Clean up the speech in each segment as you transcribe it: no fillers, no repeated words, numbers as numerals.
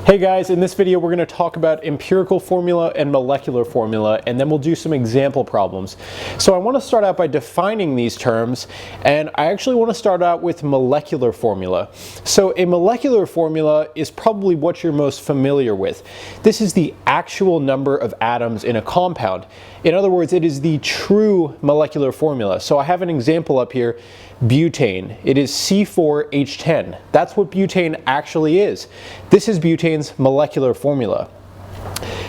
Hey guys, in this video we're going to talk about empirical formula and molecular formula, and then we'll do some example problems. So I want to start out by defining these terms, and I actually want to start out with molecular formula. So a molecular formula is probably what you're most familiar with. This is the actual number of atoms in a compound. In other words, it is the true molecular formula. So I have an example up here. Butane. It is C4H10. That's what butane actually is. This is butane's molecular formula.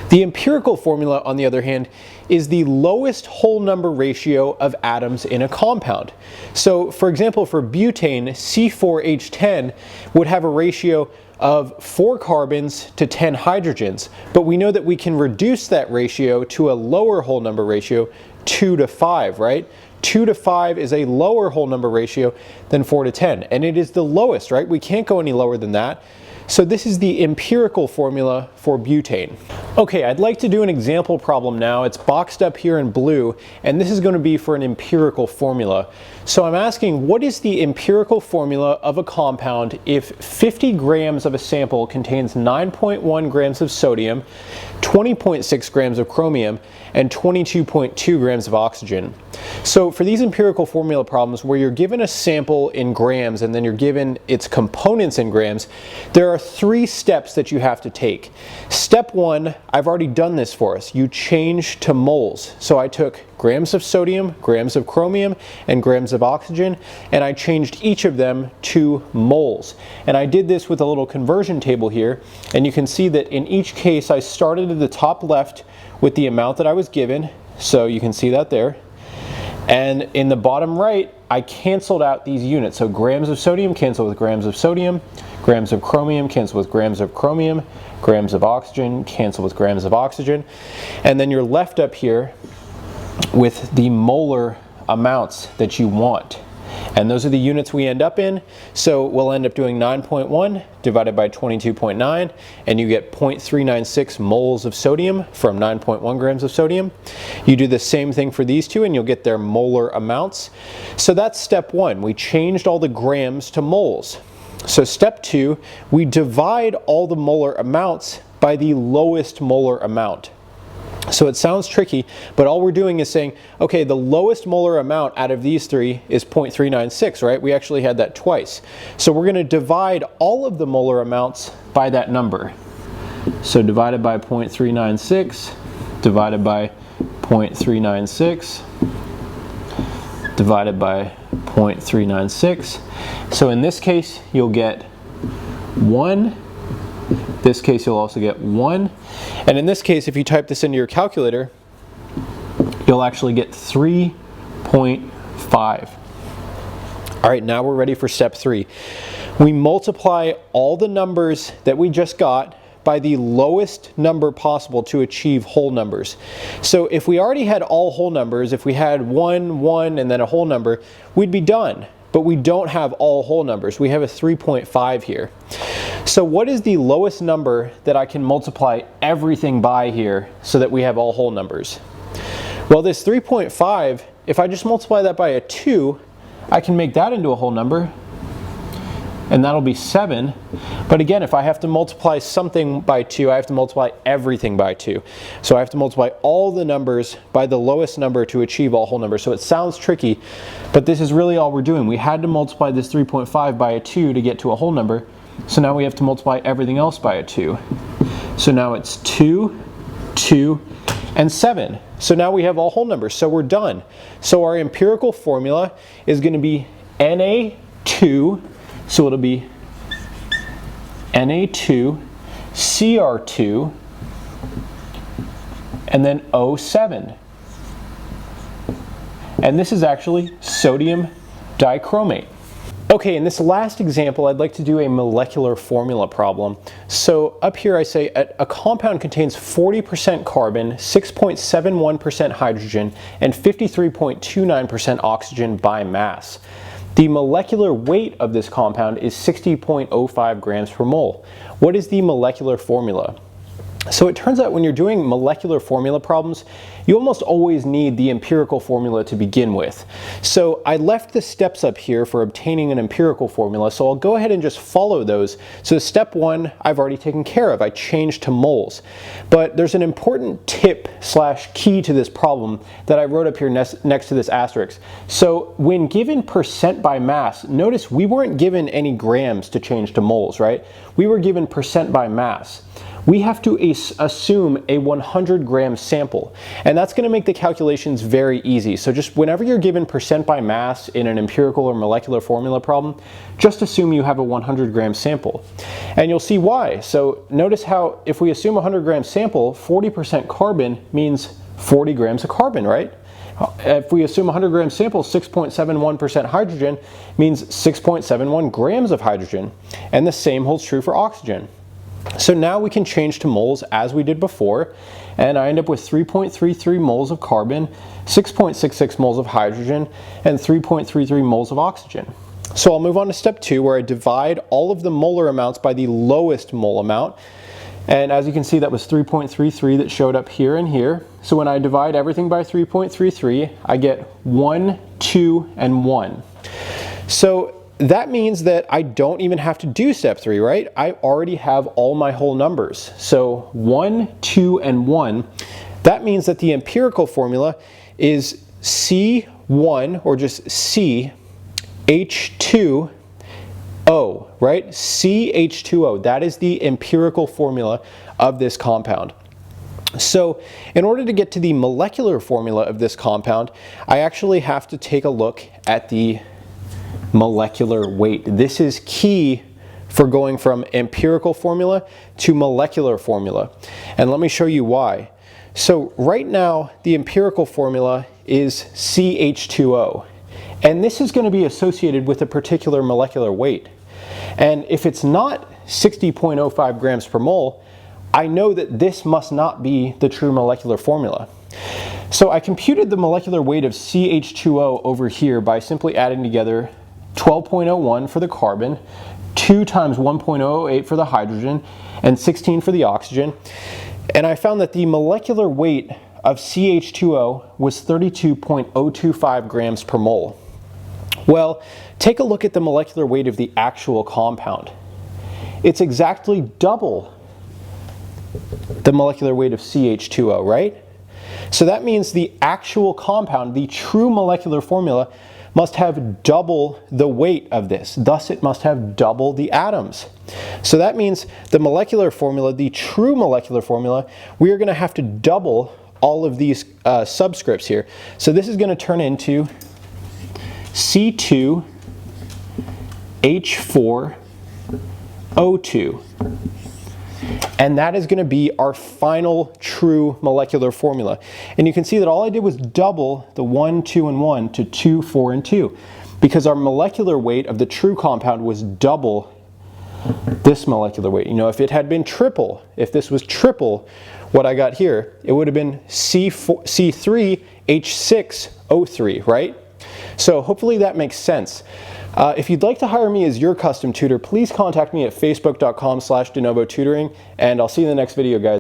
The empirical formula, on the other hand, is the lowest whole number ratio of atoms in a compound. So, for example, for butane, C4H10 would have a ratio of 4 carbons to 10 hydrogens, but we know that we can reduce that ratio to a lower whole number ratio, 2 to 5, right? 2 to 5 is a lower whole number ratio than 4 to 10, and it is the lowest, right? We can't go any lower than that. So this is the empirical formula for butane. Okay, I'd like to do an example problem now. It's boxed up here in blue, and this is going to be for an empirical formula. So I'm asking, what is the empirical formula of a compound if 50 grams of a sample contains 9.1 grams of sodium, 20.6 grams of chromium, and 22.2 grams of oxygen? So for these empirical formula problems where you're given a sample in grams and then you're given its components in grams, there are 3 steps that you have to take. Step 1, I've already done this for us. You change to moles. So I took grams of sodium, grams of chromium, and grams of oxygen, and I changed each of them to moles. And I did this with a little conversion table here, and you can see that in each case I started at the top left with the amount that I was given, so you can see that there. And in the bottom right, I canceled out these units. So grams of sodium cancel with grams of sodium, grams of chromium cancel with grams of chromium, grams of oxygen cancel with grams of oxygen. And then you're left up here with the molar amounts that you want. And those are the units we end up in. So we'll end up doing 9.1 divided by 22.9, and you get 0.396 moles of sodium from 9.1 grams of sodium. You do the same thing for these two and you'll get their molar amounts. So that's step 1. We changed all the grams to moles. So step 2, we divide all the molar amounts by the lowest molar amount. So it sounds tricky, but all we're doing is saying, okay, the lowest molar amount out of these 3 is 0.396, right? We actually had that twice. So we're going to divide all of the molar amounts by that number. So divided by 0.396, divided by 0.396, divided by 0.396. So in this case, you'll get 1. This case you'll also get 1, and in this case if you type this into your calculator you'll actually get 3.5. Alright, now we're ready for step 3. We multiply all the numbers that we just got by the lowest number possible to achieve whole numbers. So if we already had all whole numbers, if we had 1, 1, and then a whole number, we'd be done. But we don't have all whole numbers. We have a 3.5 here. So what is the lowest number that I can multiply everything by here so that we have all whole numbers? Well, this 3.5, if I just multiply that by a 2, I can make that into a whole number, and that'll be 7. But again, if I have to multiply something by 2, I have to multiply everything by 2. So I have to multiply all the numbers by the lowest number to achieve all whole numbers. So it sounds tricky, but this is really all we're doing. We had to multiply this 3.5 by a 2 to get to a whole number. So now we have to multiply everything else by a 2. So now it's 2, 2, and 7. So now we have all whole numbers. So we're done. So our empirical formula is going to be Na2. So it'll be Na2, Cr2, and then O7. And this is actually sodium dichromate. Okay, in this last example, I'd like to do a molecular formula problem. So up here I say a compound contains 40% carbon, 6.71% hydrogen, and 53.29% oxygen by mass. The molecular weight of this compound is 60.05 grams per mole. What is the molecular formula? So it turns out when you're doing molecular formula problems, you almost always need the empirical formula to begin with. So I left the steps up here for obtaining an empirical formula, so I'll go ahead and just follow those. So step 1, I've already taken care of. I changed to moles. But there's an important tip / key to this problem that I wrote up here next to this asterisk. So when given percent by mass, notice we weren't given any grams to change to moles, right? We were given percent by mass. We have to assume a 100 gram sample, and that's going to make the calculations very easy. So just whenever you're given percent by mass in an empirical or molecular formula problem, just assume you have a 100 gram sample. And you'll see why. So notice how if we assume a 100 gram sample, 40% carbon means 40 grams of carbon, right? If we assume 100 gram sample, 6.71% hydrogen means 6.71 grams of hydrogen. And the same holds true for oxygen. So now we can change to moles as we did before, and I end up with 3.33 moles of carbon, 6.66 moles of hydrogen, and 3.33 moles of oxygen. So I'll move on to step 2, where I divide all of the molar amounts by the lowest mole amount. And as you can see, that was 3.33 that showed up here and here. So when I divide everything by 3.33, I get 1, 2, and 1. So that means that I don't even have to do step 3, right? I already have all my whole numbers. So 1, 2, and 1. That means that the empirical formula is C1, or just C, H2O, right? CH2O. That is the empirical formula of this compound. So in order to get to the molecular formula of this compound, I actually have to take a look at the molecular weight. This is key for going from empirical formula to molecular formula. And let me show you why. So right now, the empirical formula is CH2O. And this is going to be associated with a particular molecular weight. And if it's not 60.05 grams per mole, I know that this must not be the true molecular formula. So I computed the molecular weight of CH2O over here by simply adding together 12.01 for the carbon, 2 times 1.008 for the hydrogen, and 16 for the oxygen. And I found that the molecular weight of CH2O was 32.025 grams per mole. Well, take a look at the molecular weight of the actual compound. It's exactly double the molecular weight of CH2O, right? So that means the actual compound, the true molecular formula, must have double the weight of this. Thus, it must have double the atoms. So that means the molecular formula, the true molecular formula, we are going to have to double all of these subscripts here. So this is going to turn into C2H4O2. And that is going to be our final true molecular formula. And you can see that all I did was double the 1, 2, and 1 to 2, 4, and 2. Because our molecular weight of the true compound was double this molecular weight. You know, if it had been triple, if this was triple what I got here, it would have been C3H6O3, right? So hopefully that makes sense. If you'd like to hire me as your custom tutor, please contact me at facebook.com/denovotutoring, and I'll see you in the next video, guys.